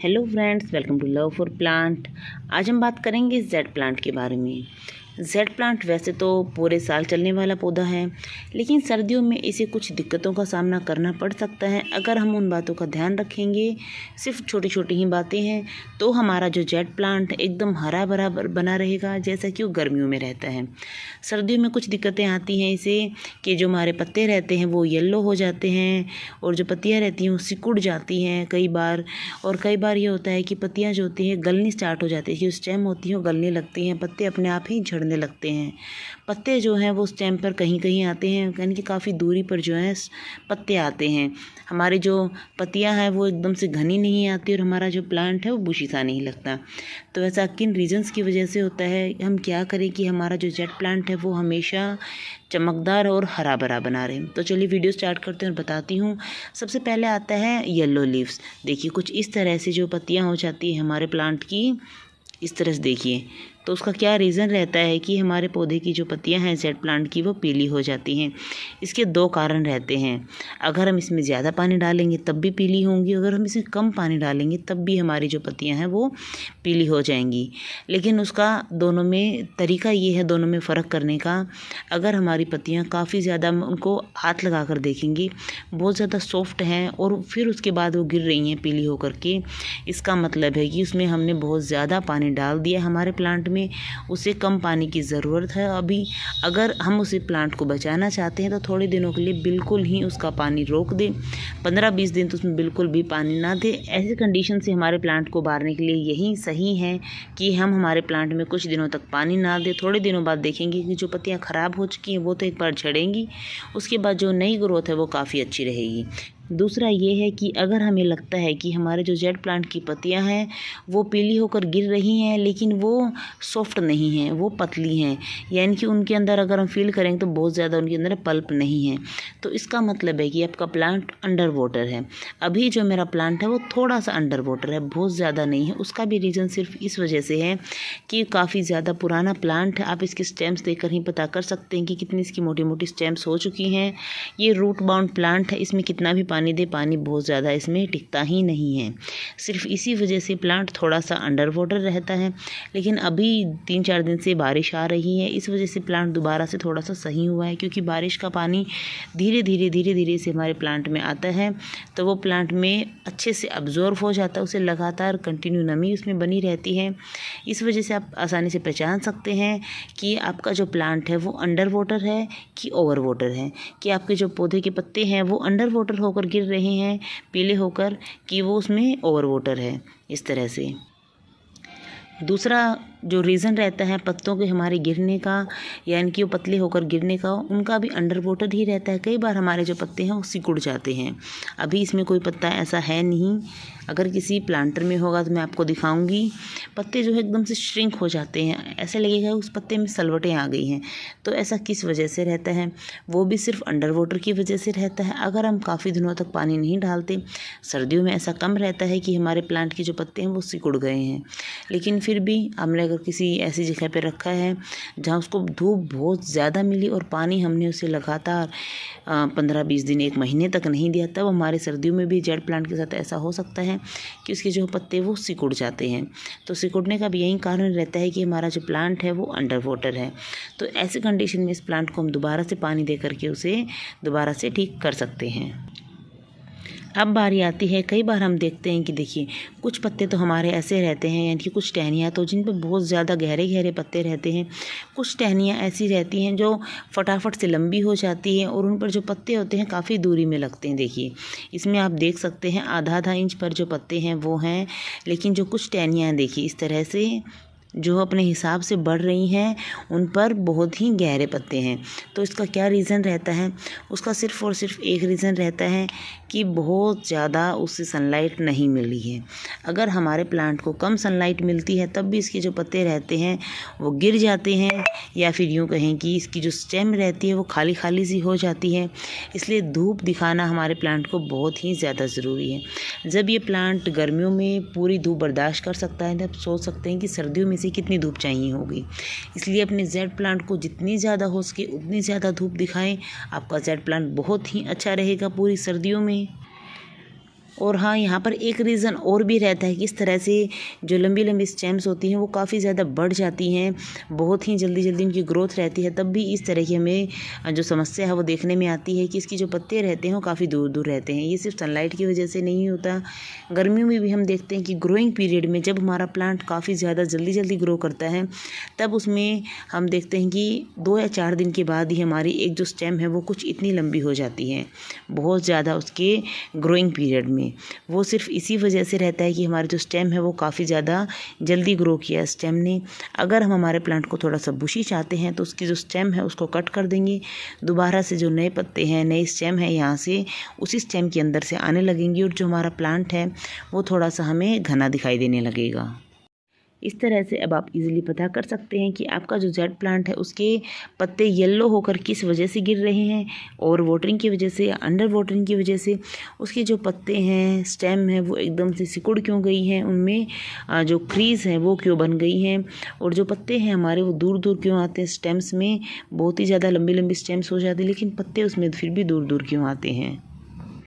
Hello friends, welcome to love for plant. आज हम बात करेंगे जेड प्लांट के बारे में। जेड प्लांट वैसे तो पूरे साल चलने वाला पौधा है, लेकिन सर्दियों में इसे कुछ दिक्कतों का सामना करना पड़ सकता है। अगर हम उन बातों का ध्यान रखेंगे, सिर्फ छोटी छोटी ही बातें हैं, तो हमारा जो जेड प्लांट एकदम हरा भरा बना रहेगा, जैसा कि वो गर्मियों में रहता है। सर्दियों में कुछ दिक्कतें आती हैं इसे कि जो हमारे पत्ते रहते हैं वो येलो हो जाते हैं, और जो पत्तियाँ रहती हैं वो सिकुड़ जाती हैं कई बार। और कई बार ये होता है कि पत्तियाँ जो होती हैं गलनी स्टार्ट हो जाती है, जो स्टेम होती हैं वो गलने लगती हैं, पत्ते अपने आप ही झड़ने लगते हैं। पत्ते जो हैं वो स्टेम पर कहीं कहीं आते हैं, यानी कि काफ़ी दूरी पर जो है पत्ते आते हैं। हमारी जो पत्तियाँ हैं वो एकदम से घनी नहीं आती, और हमारा जो प्लांट है वो बुशी सा नहीं लगता। तो ऐसा किन रीजंस की वजह से होता है? हम क्या करें कि हमारा जो जेड प्लांट है वो हमेशा चमकदार और हरा भरा बना रहे? तो चलिए वीडियो स्टार्ट करते हैं और बताती हूँ। सबसे पहले आता है येलो लीव्स। देखिए कुछ इस तरह से जो पत्तियाँ हो जाती है हमारे प्लांट की, इस तरह से देखिए। तो उसका क्या रीज़न रहता है कि हमारे पौधे की जो पत्तियां हैं जेड प्लांट की वो पीली हो जाती हैं? इसके दो कारण रहते हैं। अगर हम इसमें ज़्यादा पानी डालेंगे तब भी पीली होंगी, अगर हम इसमें कम पानी डालेंगे तब भी हमारी जो पत्तियां हैं वो पीली हो जाएंगी। लेकिन उसका दोनों में तरीका ये है, दोनों में फ़र्क करने का। अगर हमारी पत्तियाँ काफ़ी ज़्यादा, उनको हाथ लगा कर देखेंगी, बहुत ज़्यादा सॉफ्ट हैं और फिर उसके बाद वो गिर रही हैं पीली होकर के, इसका मतलब है कि उसमें हमने बहुत ज़्यादा पानी डाल दिया हमारे प्लांट में, उसे कम पानी की ज़रूरत है अभी। अगर हम उसे प्लांट को बचाना चाहते हैं तो थोड़े दिनों के लिए बिल्कुल ही उसका पानी रोक दें, 15-20 दिन तो उसमें बिल्कुल भी पानी ना दें। ऐसी कंडीशन से हमारे प्लांट को उबारने के लिए यही सही है कि हम हमारे प्लांट में कुछ दिनों तक पानी ना दें। थोड़े दिनों बाद देखेंगे कि जो पत्तियाँ ख़राब हो चुकी हैं वो तो एक बार झड़ेंगी, उसके बाद जो नई ग्रोथ है वो काफ़ी अच्छी रहेगी। दूसरा ये है कि अगर हमें लगता है कि हमारे जो जेड प्लांट की पत्तियां हैं वो पीली होकर गिर रही हैं, लेकिन वो सॉफ्ट नहीं हैं, वो पतली हैं, यानी कि उनके अंदर अगर हम फील करेंगे तो बहुत ज़्यादा उनके अंदर पल्प नहीं है, तो इसका मतलब है कि आपका प्लांट अंडर वाटर है। अभी जो मेरा प्लांट है वो थोड़ा सा अंडर वाटर है, बहुत ज़्यादा नहीं है। उसका भी रीज़न सिर्फ इस वजह से है कि काफ़ी ज़्यादा पुराना प्लांट है। आप इसके स्टेम्स देखकर ही पता कर सकते हैं कि कितनी इसकी मोटी मोटी स्टेम्स हो चुकी हैं। ये रूट बाउंड प्लांट है, इसमें कितना भी पानी दे, पानी बहुत ज़्यादा इसमें टिकता ही नहीं है। सिर्फ इसी वजह से प्लांट थोड़ा सा अंडर वाटर रहता है। लेकिन अभी 3-4 दिन से बारिश आ रही है, इस वजह से प्लांट दोबारा से थोड़ा सा सही हुआ है, क्योंकि बारिश का पानी धीरे धीरे से हमारे प्लांट में आता है, तो वो प्लांट में अच्छे से अब्जॉर्व हो जाता है, उसे लगातार कंटिन्यू नमी उसमें बनी रहती है। इस वजह से आप आसानी से पहचान सकते हैं कि आपका जो प्लांट है वो अंडर वाटर है कि ओवर वाटर है, कि आपके जो पौधे के पत्ते हैं वो अंडर वाटर होकर गिर रहे हैं पीले होकर, कि वो उसमें ओवर वाटर है, इस तरह से। दूसरा जो रीज़न रहता है पत्तों के हमारे गिरने का, यानी कि वो पतले होकर गिरने का, उनका भी अंडर वाटर ही रहता है। कई बार हमारे जो पत्ते हैं वो सिकुड़ जाते हैं। अभी इसमें कोई पत्ता ऐसा है नहीं, अगर किसी प्लांटर में होगा तो मैं आपको दिखाऊंगी। पत्ते जो है एकदम से श्रिंक हो जाते हैं, ऐसा लगेगा उस पत्ते में सलवटें आ गई हैं। तो ऐसा किस वजह से रहता है? वो भी सिर्फ अंडर वाटर की वजह से रहता है। अगर हम काफ़ी दिनों तक पानी नहीं डालते, सर्दियों में ऐसा कम रहता है कि हमारे प्लांट के जो पत्ते हैं वो सिकुड़ गए हैं, लेकिन फिर भी हमने अगर किसी ऐसी जगह पे रखा है जहाँ उसको धूप बहुत ज़्यादा मिली और पानी हमने उसे लगातार 15-20 दिन, 1 महीने तक नहीं दिया, तब हमारे सर्दियों में भी जेड प्लांट के साथ ऐसा हो सकता है कि उसके जो पत्ते वो सिकुड़ जाते हैं। तो सिकुड़ने का भी यही कारण रहता है कि हमारा जो प्लांट है वो अंडर वाटर है। तो ऐसे कंडीशन में इस प्लांट को हम दोबारा से पानी दे करके उसे दोबारा से ठीक कर सकते हैं। अब बारी आती है, कई बार हम देखते हैं कि देखिए कुछ पत्ते तो हमारे ऐसे रहते हैं, यानी कि कुछ टहनियाँ तो जिन पर बहुत ज़्यादा गहरे गहरे पत्ते रहते हैं, कुछ टहनियाँ ऐसी रहती हैं जो फटाफट से लंबी हो जाती हैं और उन पर जो पत्ते होते हैं काफ़ी दूरी में लगते हैं। देखिए इसमें आप देख सकते हैं आधा इंच पर जो पत्ते हैं वो हैं, लेकिन जो कुछ टहनियाँ देखिए इस तरह से जो अपने हिसाब से बढ़ रही हैं उन पर बहुत ही गहरे पत्ते हैं। तो इसका क्या रीज़न रहता है? उसका सिर्फ़ और सिर्फ एक रीज़न रहता है कि बहुत ज़्यादा उससे सनलाइट नहीं मिली है। अगर हमारे प्लांट को कम सनलाइट मिलती है तब भी इसके जो पत्ते रहते हैं वो गिर जाते हैं, या फिर यूँ कहें कि इसकी जो स्टेम रहती है वो खाली खाली सी हो जाती है। इसलिए धूप दिखाना हमारे प्लांट को बहुत ही ज़्यादा ज़रूरी है। जब ये प्लांट गर्मियों में पूरी धूप बर्दाश्त कर सकता है, तब सोच सकते हैं कि सर्दियों में से कितनी धूप चाहिए होगी। इसलिए अपने जेड प्लांट को जितनी ज़्यादा हो सके उतनी ज़्यादा धूप दिखाएं, आपका जेड प्लांट बहुत ही अच्छा रहेगा पूरी सर्दियों में। और हाँ, यहाँ पर एक रीज़न और भी रहता है कि इस तरह से जो लंबी लंबी स्टेम्स होती हैं वो काफ़ी ज़्यादा बढ़ जाती हैं, बहुत ही जल्दी जल्दी उनकी ग्रोथ रहती है, तब भी इस तरह की हमें जो समस्या है वो देखने में आती है कि इसकी जो पत्ते रहते हैं वो काफ़ी दूर दूर रहते हैं। ये सिर्फ सनलाइट की वजह से नहीं होता, गर्मियों में भी हम देखते हैं कि ग्रोइंग पीरियड में जब हमारा प्लांट काफ़ी ज़्यादा जल्दी जल्दी ग्रो करता है, तब उसमें हम देखते हैं कि 2 या 4 दिन के बाद ही हमारी एक जो स्टेम है वो कुछ इतनी लंबी हो जाती है, बहुत ज़्यादा उसके ग्रोइंग पीरियड में। वो सिर्फ इसी वजह से रहता है कि हमारी जो स्टेम है वो काफ़ी ज़्यादा जल्दी ग्रो किया स्टेम ने। अगर हम हमारे प्लांट को थोड़ा सा बुशी चाहते हैं तो उसकी जो स्टेम है उसको कट कर देंगे, दोबारा से जो नए पत्ते हैं, नई स्टेम है, यहाँ से उसी स्टेम के अंदर से आने लगेंगी और जो हमारा प्लांट है वो थोड़ा सा हमें घना दिखाई देने लगेगा। इस तरह से अब आप इजीली पता कर सकते हैं कि आपका जो जेड प्लांट है उसके पत्ते येलो होकर किस वजह से गिर रहे हैं, ओवर वाटरिंग की वजह से या अंडर वाटरिंग की वजह से। उसके जो पत्ते हैं, स्टेम है, वो एकदम से सिकुड़ क्यों गई हैं, उनमें जो क्रीज हैं वो क्यों बन गई हैं, और जो पत्ते हैं हमारे वो दूर दूर क्यों आते हैं। स्टेम्स में बहुत ही ज़्यादा लंबी लंबी स्टेम्स हो जाती है लेकिन पत्ते उसमें फिर भी दूर दूर क्यों आते हैं।